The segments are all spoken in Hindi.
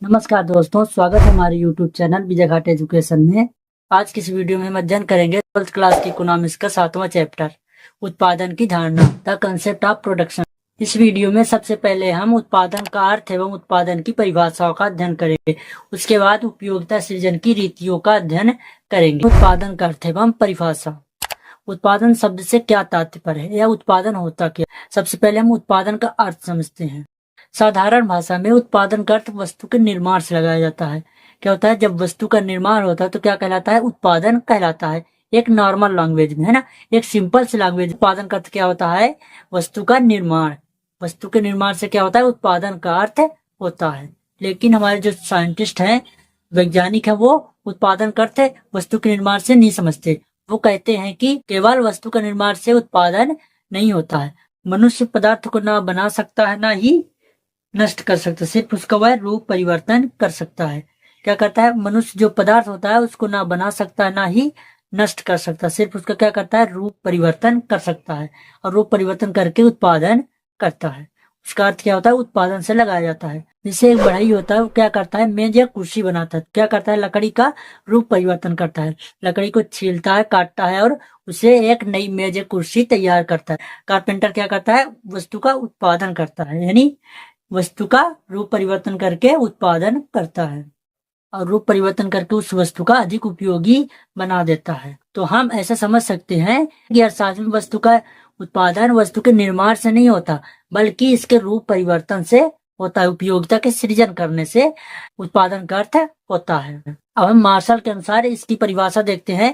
नमस्कार दोस्तों, स्वागत है हमारे YouTube channel Vijay Ghat education में। आज की इस वीडियो में हम अध्ययन करेंगे 12th क्लास की इकोनॉमिक्स का 7वां चैप्टर उत्पादन की धारणा, द कंसेप्ट ऑफ प्रोडक्शन। इस वीडियो में सबसे पहले हम उत्पादन का अर्थ एवं उत्पादन की परिभाषाओं का अध्ययन करेंगे। उसके बाद उपयोगिता सृजन की रीतियों का अध्ययन करेंगे। उत्पादन का अर्थ एवं परिभाषा। उत्पादन शब्द से क्या तात्पर्य है या उत्पादन होता क्या? सबसे पहले हम उत्पादन का अर्थ समझते हैं। साधारण भाषा में उत्पादन का अर्थ वस्तु के निर्माण से लगाया जाता है। क्या होता है, जब वस्तु का निर्माण होता है तो क्या कहलाता है? उत्पादन कहलाता है। एक नॉर्मल लैंग्वेज में, है ना, एक सिंपल सी लैंग्वेज। उत्पादन का अर्थ क्या होता है? वस्तु का निर्माण। वस्तु के निर्माण से क्या होता है? उत्पादन का अर्थ होता है। लेकिन हमारे जो साइंटिस्ट हैं, वैज्ञानिक है, वो उत्पादन का अर्थ वस्तु के निर्माण से नहीं समझते। वो कहते हैं कि केवल वस्तु का निर्माण से उत्पादन नहीं होता है। मनुष्य पदार्थ को ना बना सकता है, ना ही नष्ट कर सकता है, सिर्फ उसका वह रूप परिवर्तन कर सकता है। क्या करता है? मनुष्य जो पदार्थ होता है उसको ना बना सकता है, ना ही नष्ट कर सकता है, सिर्फ उसका क्या करता है? रूप परिवर्तन कर सकता है। और रूप परिवर्तन करके उत्पादन करता है। उसका अर्थ क्या होता है? उत्पादन से लगाया जाता है। जैसे एक बढ़ई होता है, वो क्या करता है? मेज या कुर्सी बनाता है। क्या करता है? लकड़ी का रूप परिवर्तन करता है। लकड़ी को छीलता है, काटता है और उसे एक नई मेज या कुर्सी तैयार करता है। कारपेंटर क्या करता है? वस्तु का उत्पादन करता है, यानी वस्तु का रूप परिवर्तन करके उत्पादन करता है और रूप परिवर्तन करके उस वस्तु का अधिक उपयोगी बना देता है। तो हम ऐसा समझ सकते हैं कि अर्थशास्त्र में वस्तु का उत्पादन वस्तु के निर्माण से नहीं होता, बल्कि इसके रूप परिवर्तन से होता है। उपयोगिता के सृजन करने से उत्पादन का अर्थ होता है। अब हम मार्शल के अनुसार इसकी परिभाषा देखते हैं।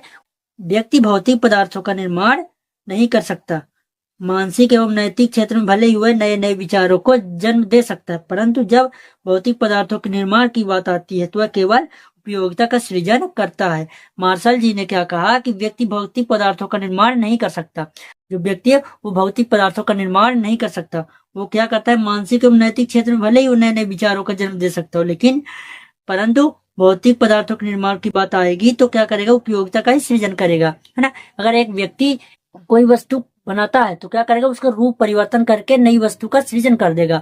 व्यक्ति भौतिक पदार्थों का निर्माण नहीं कर सकता। मानसिक एवं नैतिक क्षेत्र में भले ही वह नए नए विचारों को जन्म दे सकता है, परंतु जब भौतिक पदार्थों के निर्माण की बात आती है तो वह केवल उपयोगिता का सृजन करता है। मार्शल जी ने क्या कहा कि व्यक्ति भौतिक पदार्थों का निर्माण नहीं कर सकता। जो व्यक्ति है वो भौतिक पदार्थों का निर्माण नहीं कर सकता। वो क्या करता है? मानसिक एवं नैतिक क्षेत्र में भले ही वो नए नए विचारों का जन्म दे सकता हो, लेकिन परंतु भौतिक पदार्थों के निर्माण की बात आएगी तो क्या करेगा? उपयोगिता का ही सृजन करेगा, है ना। अगर एक व्यक्ति कोई वस्तु बनाता है तो क्या करेगा? उसका रूप परिवर्तन करके नई वस्तु का सृजन कर देगा।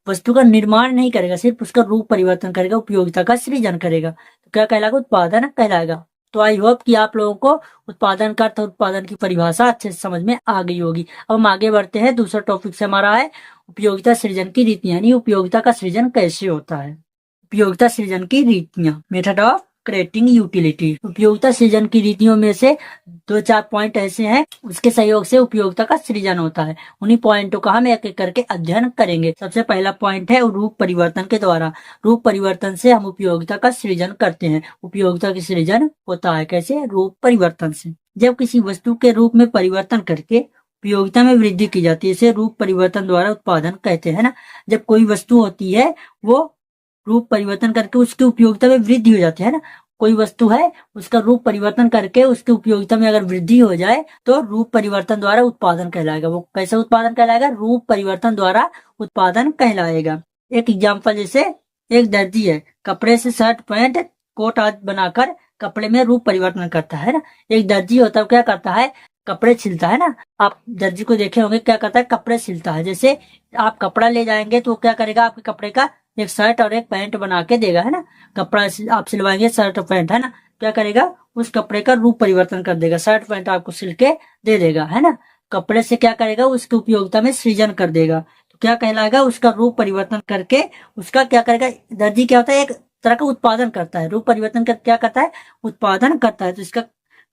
वस्तु का निर्माण नहीं करेगा, सिर्फ उसका रूप परिवर्तन करेगा, उपयोगिता का सृजन करेगा। तो क्या कहलाएगा? उत्पादन कहलाएगा। तो आई होप कि आप लोगों को उत्पादन का अर्थ और उत्पादन की परिभाषा अच्छे से समझ में आ गई होगी। अब हम आगे बढ़ते हैं। दूसरा टॉपिक से हमारा है उपयोगिता सृजन की रीतियां, यानी उपयोगिता का सृजन कैसे होता है। उपयोगिता सृजन की रीतियां, मेथड ऑफ क्रिएटिंग यूटिलिटी। उपयोगिता सृजन की रीतियों में से 2-4 पॉइंट ऐसे हैं, उसके सहयोग से उपयोगिता का सृजन होता है। उन्हीं पॉइंटों का हम एक एक करके अध्ययन करेंगे। सबसे पहला पॉइंट है रूप परिवर्तन के द्वारा। रूप परिवर्तन से हम उपयोगिता का सृजन करते हैं। उपयोगिता का सृजन होता है कैसे? रूप परिवर्तन से। जब किसी वस्तु के रूप में परिवर्तन करके उपयोगिता में वृद्धि की जाती है, इसे रूप परिवर्तन द्वारा उत्पादन कहते हैं ना। जब कोई वस्तु होती है वो रूप परिवर्तन करके उसकी उपयोगिता में वृद्धि हो जाती है ना। कोई वस्तु है, उसका रूप परिवर्तन करके उसकी उपयोगिता में अगर वृद्धि हो जाए तो रूप परिवर्तन द्वारा उत्पादन कहलाएगा। वो कैसे उत्पादन कहलाएगा? रूप परिवर्तन द्वारा उत्पादन कहलाएगा। एक एग्जाम्पल, जैसे एक दर्जी है, कपड़े से शर्ट पैंट कोट आदि बनाकर कपड़े में रूप परिवर्तन करता है ना। एक दर्जी होता है, क्या करता है? कपड़े सिलता है ना। आप दर्जी को देखे होंगे, क्या करता है? कपड़े सिलता है। जैसे आप कपड़ा ले जाएंगे तो क्या करेगा? आपके कपड़े का एक शर्ट और एक पैंट बना के देगा, है ना। कपड़ा आप सिलवाएंगे, शर्ट और पैंट, है ना। क्या करेगा? उस कपड़े का रूप परिवर्तन कर देगा, शर्ट पैंट आपको सिल के दे देगा, है ना। कपड़े से क्या करेगा? उसकी उपयोगिता में सृजन कर देगा। तो क्या कहलाएगा? उसका रूप परिवर्तन करके उसका क्या करेगा? दर्जी क्या होता है? एक तरह का उत्पादन करता है। रूप परिवर्तन कर क्या करता है? उत्पादन करता है। तो इसका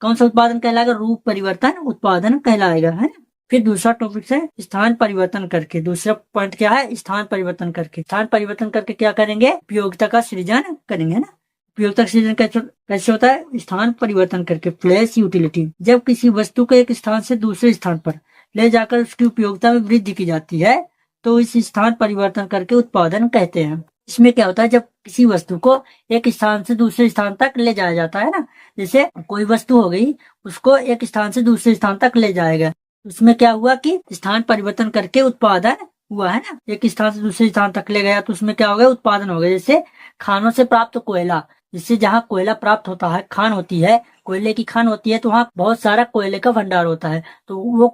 कौन सा उत्पादन कहलाएगा? रूप परिवर्तन उत्पादन कहलाएगा, है ना। फिर दूसरा टॉपिक है स्थान परिवर्तन करके। दूसरा पॉइंट क्या है? स्थान परिवर्तन करके। स्थान परिवर्तन करके क्या करेंगे? उपयोगिता का सृजन करेंगे ना। उपयोगिता का सृजन कैसे होता है? स्थान परिवर्तन करके, प्लेस यूटिलिटी। जब किसी वस्तु को एक स्थान से दूसरे स्थान पर ले जाकर उसकी उपयोगिता में वृद्धि की जाती है तो इस स्थान परिवर्तन करके उत्पादन कहते हैं। इसमें क्या होता है? जब किसी वस्तु को एक स्थान से दूसरे स्थान तक ले जाया जाता है ना, जैसे कोई वस्तु हो गई, उसको एक स्थान से दूसरे स्थान तक ले जाएगा, उसमें क्या हुआ कि स्थान परिवर्तन करके उत्पादन हुआ, है ना। एक स्थान से दूसरे स्थान तक ले गया तो उसमें क्या हो गया? उत्पादन हो गया। जैसे खानों से प्राप्त कोयला, जिससे जहाँ कोयला प्राप्त होता है, खान होती है, कोयले की खान होती है, तो वहाँ बहुत सारा कोयले का भंडार होता है। तो वो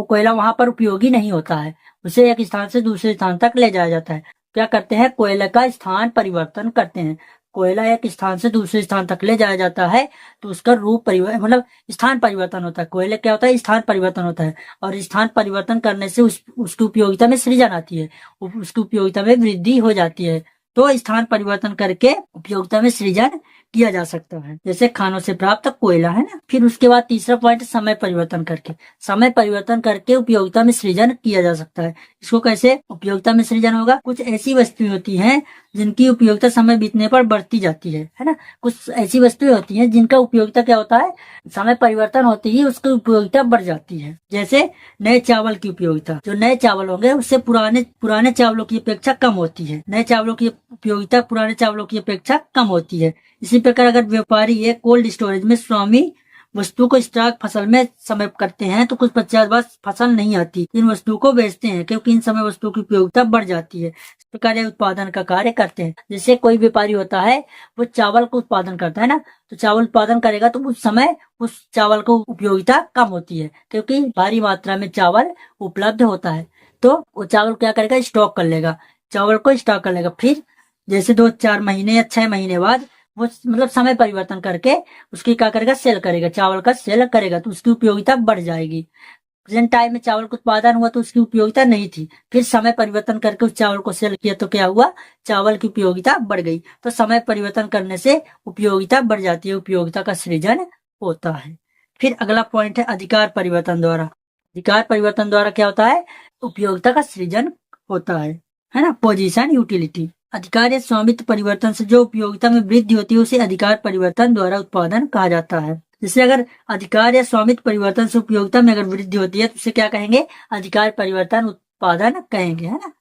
कोयला वहां पर उपयोगी नहीं होता है, उसे एक स्थान से दूसरे स्थान तक ले जाया जाता है। क्या करते हैं, कोयले का स्थान परिवर्तन करते हैं। कोयला एक स्थान से दूसरे स्थान तक ले जाया जाता है तो उसका रूप परिवर्तन मतलब स्थान परिवर्तन होता है। कोयले क्या होता है, स्थान परिवर्तन होता है, और स्थान परिवर्तन करने से उसकी उपयोगिता में सृजन आती है, उसकी उपयोगिता में वृद्धि हो जाती है। तो स्थान परिवर्तन करके उपयोगिता में सृजन किया जा सकता है, जैसे खानों से प्राप्त कोयला, है ना। फिर उसके बाद तीसरा पॉइंट, समय परिवर्तन करके। समय परिवर्तन करके उपयोगिता में सृजन किया जा सकता है। इसको कैसे उपयोगिता में सृजन होगा, कुछ ऐसी वस्तुएं होती हैं जिनकी उपयोगिता समय बीतने पर बढ़ती जाती है ना। कुछ ऐसी वस्तुएं होती हैं जिनका उपयोगिता क्या होता है, समय परिवर्तन होते ही उसकी उपयोगिता बढ़ जाती है। जैसे नए चावल की उपयोगिता, जो नए चावल होंगे उससे पुराने पुराने चावलों की अपेक्षा कम होती है। नए चावलों की उपयोगिता पुराने चावलों की अपेक्षा कम होती है। इसी प्रकार अगर व्यापारी एक कोल्ड स्टोरेज में स्वामी वस्तु को स्टॉक फसल में समय करते हैं तो कुछ पश्चात बाद फसल नहीं आती, इन वस्तुओं को बेचते हैं क्योंकि इन समय वस्तुओं की उपयोगिता बढ़ जाती है। इस प्रकार ये उत्पादन का कार्य करते हैं। जैसे कोई व्यापारी होता है, वो चावल का उत्पादन करता है ना, तो चावल उत्पादन करेगा तो उस समय उस चावल को उपयोगिता कम होती है क्योंकि भारी मात्रा में चावल उपलब्ध होता है। तो वो चावल क्या करेगा, स्टॉक कर लेगा, चावल को स्टॉक कर लेगा। फिर जैसे 2-4 महीने या 6 महीने बाद वो मतलब समय परिवर्तन करके उसकी क्या करेगा, सेल करेगा, चावल का सेल करेगा, तो उसकी उपयोगिता बढ़ जाएगी। प्रेजेंट टाइम में चावल का उत्पादन हुआ तो उसकी उपयोगिता नहीं थी, फिर समय परिवर्तन करके उस चावल को सेल किया तो क्या हुआ, चावल की उपयोगिता बढ़ गई। तो समय परिवर्तन करने से उपयोगिता बढ़ जाती है, उपयोगिता का सृजन होता है। फिर अगला पॉइंट है अधिकार परिवर्तन द्वारा। अधिकार परिवर्तन द्वारा क्या होता है, उपयोगिता का सृजन होता है ना। पोजीशन यूटिलिटी, अधिकार या स्वामित्व परिवर्तन से जो उपयोगिता में वृद्धि होती है उसे अधिकार परिवर्तन द्वारा उत्पादन कहा जाता है। जैसे अगर अधिकार या स्वामित्व परिवर्तन से उपयोगिता में अगर वृद्धि होती है तो उसे क्या कहेंगे, अधिकार परिवर्तन उत्पादन कहेंगे, है ना।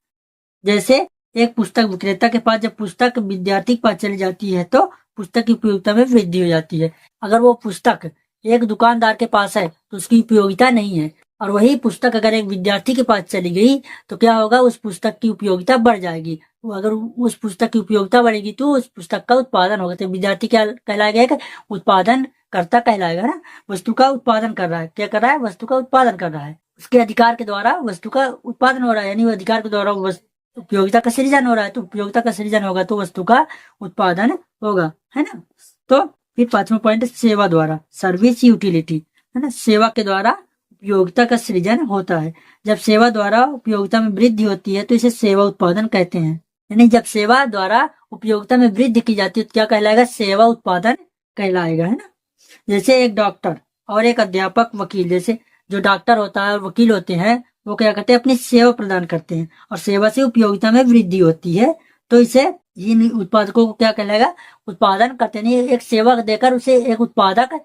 जैसे एक पुस्तक विक्रेता के पास जब पुस्तक विद्यार्थी के पास चली जाती है तो पुस्तक की उपयोगिता में वृद्धि हो जाती है। अगर वो पुस्तक एक दुकानदार के पास है तो उसकी उपयोगिता नहीं है, और वही पुस्तक अगर एक विद्यार्थी के पास चली गई तो क्या होगा, उस पुस्तक की उपयोगिता बढ़ जाएगी। अगर उस पुस्तक की उपयोगिता बढ़ेगी तो उस पुस्तक का उत्पादन होगा। तो विद्यार्थी क्या कहलाएगा, उत्पादन कर्ता कहलाएगा ना। वस्तु का उत्पादन कर रहा है, क्या कर रहा है, वस्तु का उत्पादन कर रहा है। उसके अधिकार के द्वारा वस्तु का उत्पादन हो रहा है, यानी वो अधिकार के द्वारा उपयोगिता का सृजन हो रहा है। तो उपयोगिता का सृजन होगा तो वस्तु का उत्पादन होगा, है ना। तो फिर 5वां पॉइंट, सेवा द्वारा, सर्विस यूटिलिटी, है ना। सेवा के द्वारा उपयोगिता का सृजन होता है। जब सेवा द्वारा उपयोगिता में वृद्धि होती है तो इसे सेवा उत्पादन कहते हैं। यानी जब सेवा द्वारा उपयोगिता में वृद्धि की जाती है तो क्या कहलाएगा, सेवा उत्पादन कहलाएगा, है ना। जैसे एक डॉक्टर और एक अध्यापक, वकील, जैसे जो डॉक्टर होता है और वकील होते हैं वो क्या करते हैं, अपनी सेवा प्रदान करते हैं और सेवा से उपयोगिता में वृद्धि होती है, तो इसे इन उत्पादकों को क्या कहलाएगा, उत्पादन करते हैं। एक सेवा देकर उसे एक उत्पादक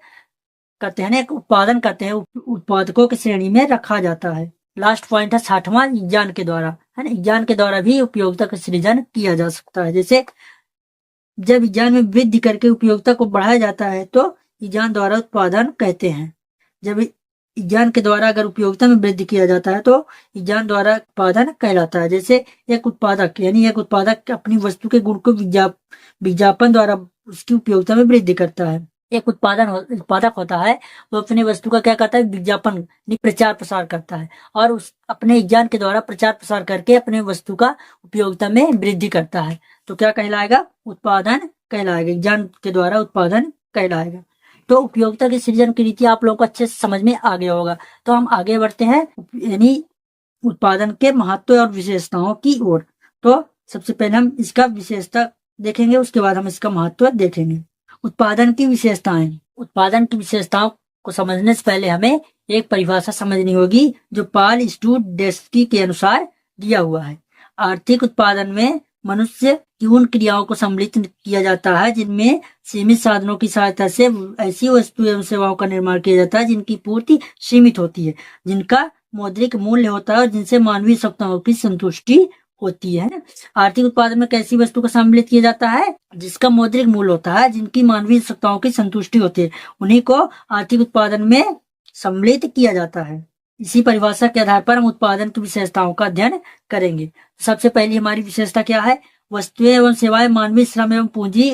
करते हैं, एक उत्पादन करते हैं, उत्पादकों की श्रेणी में रखा जाता है। लास्ट पॉइंट है 60वां, विज्ञान के द्वारा, है ना। विज्ञान के द्वारा भी उपयोगिता का सृजन किया जा सकता है। जैसे जब विज्ञान में वृद्धि करके उपयोगिता को बढ़ाया जाता है तो विज्ञान द्वारा उत्पादन कहते हैं। जब विज्ञान के द्वारा अगर उपयोगिता में वृद्धि किया जाता है तो विज्ञान द्वारा उत्पादन कहलाता है। जैसे एक उत्पादक, यानी एक उत्पादक अपनी वस्तु के गुण को विज्ञापन द्वारा उसकी उपयोगिता में वृद्धि करता है। एक उत्पादक होता है, वो अपनी वस्तु का क्या करता है, विज्ञापन प्रचार प्रसार करता है और उस अपने विज्ञान के द्वारा प्रचार प्रसार करके अपने वस्तु का उपयोगिता में वृद्धि करता है। तो क्या कहलाएगा, उत्पादन कहलाएगा, विज्ञान के द्वारा उत्पादन कहलाएगा। तो उपयोगिता के सृजन की रीति आप लोगों को अच्छे से समझ में आ गया होगा। तो हम आगे बढ़ते हैं यानी उत्पादन के महत्व और विशेषताओं की ओर। तो सबसे पहले हम इसका विशेषता देखेंगे, उसके बाद हम इसका महत्व देखेंगे। उत्पादन की विशेषताएं। उत्पादन की विशेषताओं को समझने से पहले हमें एक परिभाषा समझनी होगी जो पाल स्टूडेस्की के अनुसार दिया हुआ है। आर्थिक उत्पादन में मनुष्य की उन क्रियाओं को सम्मिलित किया जाता है जिनमें सीमित साधनों की सहायता से ऐसी वस्तु एवं सेवाओं का निर्माण किया जाता है जिनकी पूर्ति सीमित होती है, जिनका मौद्रिक मूल्य होता है और जिनसे मानवीय आवश्यकताओं की संतुष्टि होती है। आर्थिक उत्पादन में कैसी वस्तु को सम्मिलित किया जाता है, जिसका मौद्रिक मूल्य होता है, जिनकी मानवीय आवश्यकताओं की संतुष्टि होती है, उन्हीं को आर्थिक उत्पादन में सम्मिलित किया जाता है। इसी परिभाषा के आधार पर हम उत्पादन की विशेषताओं का अध्ययन करेंगे। सबसे पहली हमारी विशेषता क्या है, वस्तुएं एवं सेवाएं मानवीय श्रम एवं पूंजी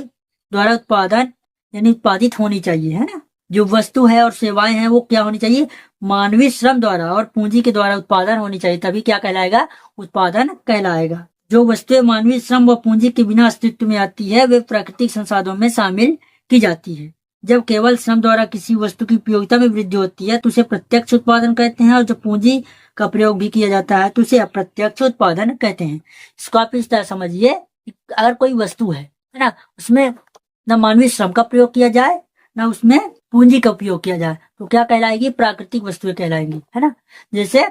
द्वारा उत्पादन यानी उत्पादित होनी चाहिए, है ना। जो वस्तु है और सेवाएं हैं वो क्या होनी चाहिए, मानवीय श्रम द्वारा और पूंजी के द्वारा उत्पादन होनी चाहिए, तभी क्या कहलाएगा, उत्पादन कहलाएगा। जो वस्तुएं मानवीय श्रम व पूंजी के बिना अस्तित्व में आती है वे प्राकृतिक संसाधनों में शामिल की जाती है। जब केवल श्रम द्वारा किसी वस्तु की उपयोगिता में वृद्धि होती है तो उसे प्रत्यक्ष उत्पादन कहते हैं, और जो पूंजी का प्रयोग भी किया जाता है तो उसे अप्रत्यक्ष उत्पादन कहते हैं। इसको आप इस तरह समझिए, अगर कोई वस्तु है ना, उसमें न मानवीय श्रम का प्रयोग किया जाए न उसमें पूंजी का उपयोग किया जाए तो क्या कहलाएगी? प्राकृतिक वस्तुएं कहलाएंगी, है ना। जैसे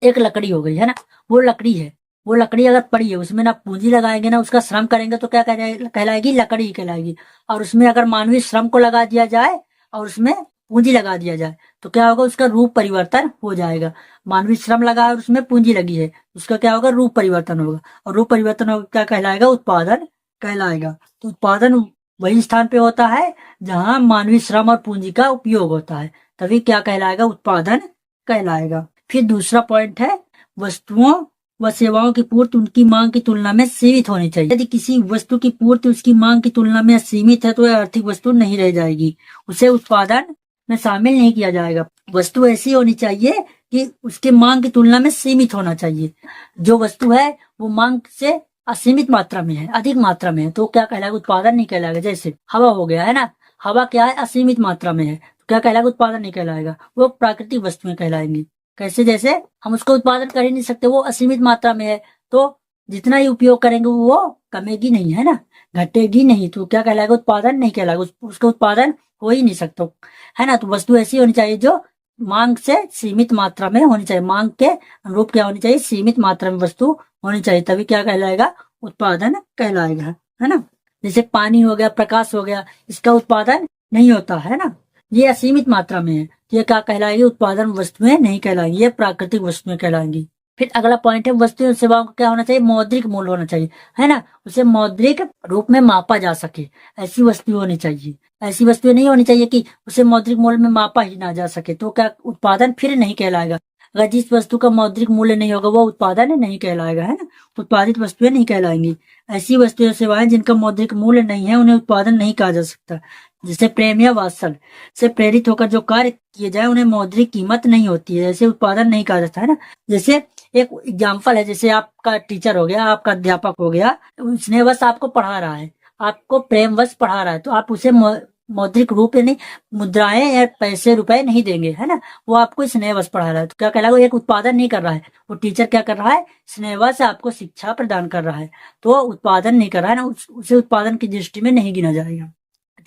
एक लकड़ी हो गई, है ना, वो लकड़ी है, वो लकड़ी अगर पड़ी है उसमें ना पूंजी लगाएंगे ना उसका श्रम करेंगे तो क्या कहलाएगी? लकड़ी ही कहलाएगी। और उसमें अगर मानवीय श्रम को लगा दिया जाए और उसमें पूंजी लगा दिया जाए तो क्या होगा? उसका रूप परिवर्तन हो जाएगा। मानवीय श्रम लगा और उसमें पूंजी लगी है, उसका क्या होगा? रूप परिवर्तन होगा, और रूप परिवर्तन होगा क्या कहलाएगा? उत्पादन कहलाएगा। तो उत्पादन वही स्थान पे होता है जहां मानवीय श्रम और पूंजी का उपयोग होता है, तभी क्या कहलाएगा? उत्पादन कहलाएगा। फिर दूसरा पॉइंट है, वस्तुओं व सेवाओं की पूर्ति उनकी मांग की तुलना में सीमित होनी चाहिए। यदि किसी वस्तु की पूर्ति उसकी मांग की तुलना में सीमित है तो वह आर्थिक वस्तु नहीं रह जाएगी, उसे उत्पादन में शामिल नहीं किया जाएगा। वस्तु ऐसी होनी चाहिए कि उसके मांग की तुलना में सीमित होना चाहिए। जो वस्तु है वो मांग से असीमित मात्रा में है, अधिक मात्रा में है, तो क्या कहलाएगा? उत्पादन नहीं कहलाएगा। जैसे हवा हो गया, है ना, हवा क्या है? असीमित मात्रा में है, तो क्या कहलाएगा? उत्पादन नहीं कहलाएगा, वो प्राकृतिक वस्तुएं कहलाएंगी। कैसे? जैसे हम उसको उत्पादन कर ही नहीं सकते, वो असीमित मात्रा में है, तो जितना ही उपयोग करेंगे वो कमेगी नहीं, है ना, घटेगी नहीं, तो क्या कहलाएगा? उत्पादन नहीं कहलाएगा, उसका उत्पादन हो ही नहीं सकता, है ना। तो वस्तु ऐसी होनी चाहिए जो मांग से सीमित मात्रा में होनी चाहिए, मांग के अनुरूप क्या होनी चाहिए? सीमित मात्रा में वस्तु होनी चाहिए, तभी क्या कहलाएगा? उत्पादन कहलाएगा, है ना। जैसे पानी हो गया, प्रकाश हो गया, इसका उत्पादन नहीं होता, है ना, ये असीमित मात्रा में है, ये क्या कहलाएगी? उत्पादन वस्तुएं नहीं कहलाएंगी, ये प्राकृतिक वस्तुएं कहलाएंगी। फिर अगला पॉइंट है, वस्तुओं और सेवाओं का क्या होना चाहिए? मौद्रिक मूल्य होना चाहिए, है ना, उसे मौद्रिक रूप में मापा जा सके, ऐसी वस्तु होनी चाहिए। ऐसी वस्तुएं नहीं होनी चाहिए कि उसे मौद्रिक मूल्य में मापा ही ना जा सके, तो क्या उत्पादन फिर नहीं कहलाएगा। अगर जिस वस्तु का मौद्रिक मूल्य नहीं होगा वो उत्पादन नहीं कहलाएगा, है ना, उत्पादित वस्तुएं नहीं कहलाएंगी। ऐसी वस्तुएं सेवाएं जिनका मौद्रिक मूल्य नहीं है उन्हें उत्पादन नहीं कहा जा सकता। जैसे प्रेम या वात्सल्य से प्रेरित होकर जो कार्य किए जाए उन्हें मौद्रिक कीमत नहीं होती है, ऐसे उत्पादन नहीं कहा जाता, है ना। जैसे एक एग्जाम्पल है, जैसे आपका टीचर हो गया, आपका अध्यापक हो गया, उसने बस आपको पढ़ा रहा है, आपको प्रेमवश पढ़ा रहा है, तो आप उसे मौद्रिक रूप यानी मुद्राएं या पैसे रुपए नहीं देंगे, है ना, वो आपको स्नेहवश पढ़ा रहा है, तो क्या कहलाएगा? वो एक उत्पादन नहीं कर रहा है, वो टीचर क्या कर रहा है? स्नेहवश आपको शिक्षा प्रदान कर रहा है, तो उत्पादन नहीं कर रहा है ना, उसे उत्पादन की दृष्टि में नहीं गिना जाएगा।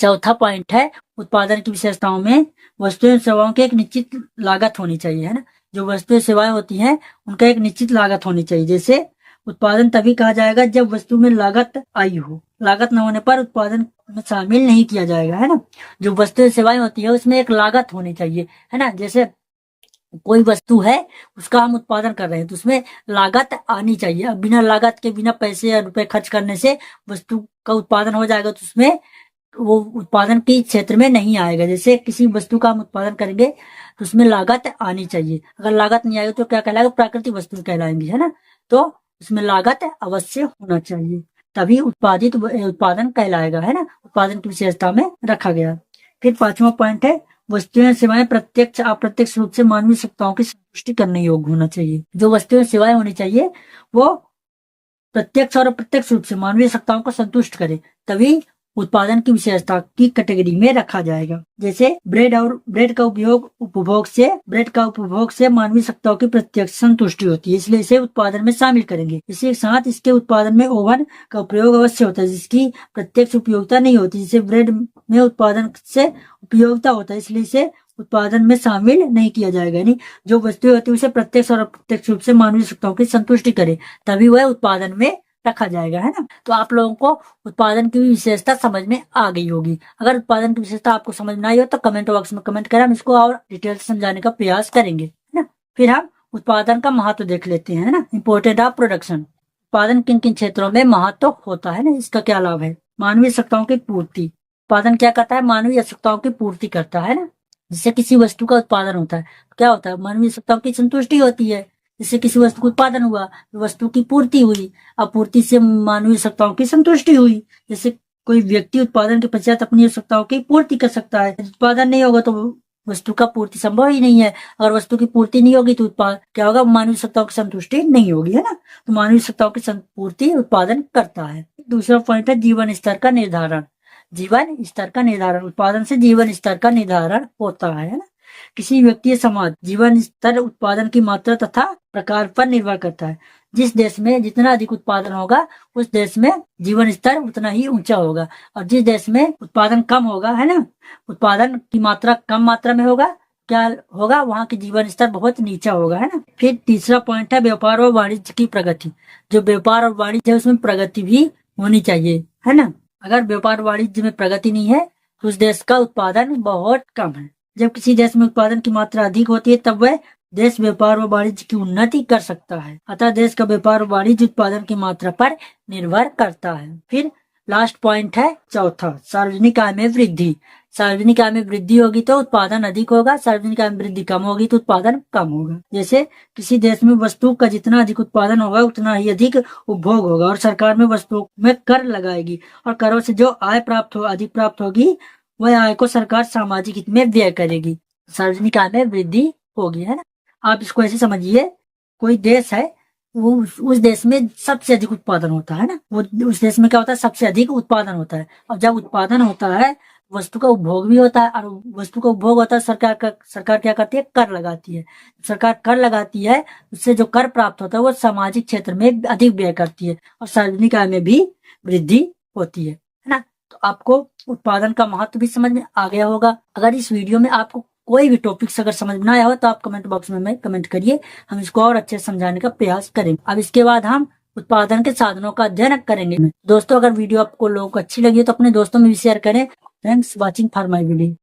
चौथा पॉइंट है, उत्पादन की विशेषताओं में वस्तुएं सेवाओं की एक निश्चित लागत होनी चाहिए, है ना। जो वस्तुएं सेवाएं होती हैं उनका एक निश्चित लागत होनी चाहिए। जैसे उत्पादन तभी कहा जाएगा जब वस्तु में लागत आई हो, लागत न होने पर उत्पादन में शामिल नहीं किया जाएगा, है ना। जो वस्तुएं सेवाएं होती है उसमें एक लागत होनी चाहिए, है ना। जैसे कोई वस्तु है उसका हम उत्पादन कर रहे हैं तो उसमें लागत आनी चाहिए। अब बिना लागत के, बिना पैसे या रुपए खर्च करने से वस्तु का उत्पादन हो जाएगा तो उसमें वो उत्पादन के क्षेत्र में नहीं आएगा। जैसे किसी वस्तु का हम उत्पादन करेंगे तो उसमें लागत आनी चाहिए, अगर लागत नहीं आएगी तो क्या कहलाएगा? प्राकृतिक वस्तु कहलाएंगी, है ना। तो उसमें लागत अवश्य होना चाहिए, तभी उत्पादन कहलाएगा, है ना, उत्पादन की विशेषता में रखा गया। फिर पांचवा पॉइंट है, वस्तुएं सेवाएं प्रत्यक्ष अप्रत्यक्ष रूप से मानवीय आवश्यकताओं की संतुष्टि करने योग्य होना चाहिए। जो वस्तुएं सेवाएं होनी चाहिए वो प्रत्यक्ष और अप्रत्यक्ष रूप से मानवीय आवश्यकताओं को संतुष्ट करे, तभी उत्पादन की विशेषता की कैटेगरी में रखा जाएगा। जैसे ब्रेड का उपभोग से मानवीय आवश्यकताओं की प्रत्यक्ष संतुष्टि होती है, इसलिए इसे उत्पादन में शामिल करेंगे। इसी के साथ इसके उत्पादन में ओवन का उपयोग अवश्य होता है, जिसकी प्रत्यक्ष उपयोगिता नहीं होती। जिसे ब्रेड में उत्पादन से उपयोगिता होता है, इसलिए इसे उत्पादन में शामिल नहीं किया जाएगा। यानी जो वस्तुएं होती है उसे प्रत्यक्ष और अप्रत्यक्ष रूप से मानवीय आवश्यकताओं की संतुष्टि करे, तभी वह उत्पादन में रखा जाएगा, है ना। तो आप लोगों को उत्पादन की विशेषता समझ में आ गई होगी। अगर उत्पादन की विशेषता आपको समझ में आई हो तो कमेंट बॉक्स में कमेंट करें, हम इसको और डिटेल से समझाने का प्रयास करेंगे, है ना। फिर हम उत्पादन का महत्व देख लेते हैं, है ना, इंपोर्टेंट ऑफ प्रोडक्शन। उत्पादन किन किन क्षेत्रों में महत्व होता है ना, इसका क्या लाभ है? मानवीय आवश्यकताओं की पूर्ति, उत्पादन क्या करता है? मानवीय आवश्यकताओं की पूर्ति करता है ना। जिससे किसी वस्तु का उत्पादन होता है तो क्या होता है? मानवीय आवश्यकताओं की संतुष्टि होती है। जिससे किसी वस्तु का उत्पादन हुआ, वस्तु की पूर्ति हुई, आपूर्ति से मानवीय आवश्यकताओं की संतुष्टि हुई। जैसे कोई व्यक्ति उत्पादन के पश्चात अपनी आवश्यकताओं की पूर्ति कर सकता है, उत्पादन नहीं होगा तो वस्तु का पूर्ति संभव ही नहीं है। अगर वस्तु की पूर्ति नहीं होगी तो उत्पाद क्या होगा, मानवीय आवश्यकताओं की संतुष्टि नहीं होगी, है ना। तो मानवीय आवश्यकताओं की पूर्ति उत्पादन करता है। दूसरा पॉइंट है जीवन स्तर का निर्धारण। जीवन स्तर का निर्धारण, उत्पादन से जीवन स्तर का निर्धारण होता है ना। किसी व्यक्ति या समाज जीवन स्तर उत्पादन की मात्रा तथा प्रकार पर निर्भर करता है। जिस देश में जितना अधिक उत्पादन होगा उस देश में जीवन स्तर उतना ही ऊंचा होगा, और जिस देश में उत्पादन कम होगा, है ना, उत्पादन की मात्रा कम मात्रा में होगा, क्या होगा, वहाँ की जीवन स्तर बहुत नीचा होगा, है ना। फिर तीसरा पॉइंट है व्यापार और वाणिज्य की प्रगति। जो व्यापार और वाणिज्य है उसमें प्रगति भी होनी चाहिए, है ना। अगर व्यापार वाणिज्य में प्रगति नहीं है तो उस देश का उत्पादन बहुत कम है। जब किसी देश में उत्पादन की मात्रा अधिक होती है तब वह देश व्यापार व वाणिज्य की उन्नति कर सकता है। अतः देश का व्यापार और वाणिज्य उत्पादन की मात्रा पर निर्भर करता है। फिर लास्ट पॉइंट है चौथा, सार्वजनिक आय में वृद्धि। सार्वजनिक आय में वृद्धि होगी तो उत्पादन अधिक होगा, सार्वजनिक आय में वृद्धि कम होगी तो उत्पादन कम होगा। जैसे किसी देश में वस्तु का जितना अधिक उत्पादन होगा उतना ही अधिक उपभोग होगा, और सरकार में वस्तुओं में कर लगाएगी, और करों से जो आय अधिक प्राप्त होगी वह आय को सरकार सामाजिक हित में व्यय करेगी, सार्वजनिक आय में वृद्धि होगी, है ना। आप इसको ऐसे समझिए, कोई देश है, वो उस देश में सबसे अधिक उत्पादन होता है ना, वो उस देश में क्या होता है, सबसे अधिक उत्पादन होता है। और जब उत्पादन होता है वस्तु का उपभोग भी होता है, और वस्तु का उपभोग होता है, सरकार क्या करती है, कर लगाती है। सरकार कर लगाती है, उससे जो कर प्राप्त होता है वो सामाजिक क्षेत्र में अधिक व्यय करती है, और सार्वजनिक आय में भी वृद्धि होती है ना। तो आपको उत्पादन का महत्व भी समझ में आ गया होगा। अगर इस वीडियो में आपको कोई भी टॉपिक्स अगर समझ में आया हो तो आप कमेंट बॉक्स में कमेंट करिए, हम इसको और अच्छे से समझाने का प्रयास करेंगे। अब इसके बाद हम उत्पादन के साधनों का अध्ययन करेंगे। दोस्तों, अगर वीडियो आपको लोगों को अच्छी लगी तो अपने दोस्तों में भी शेयर करें। Thanks watching for my video.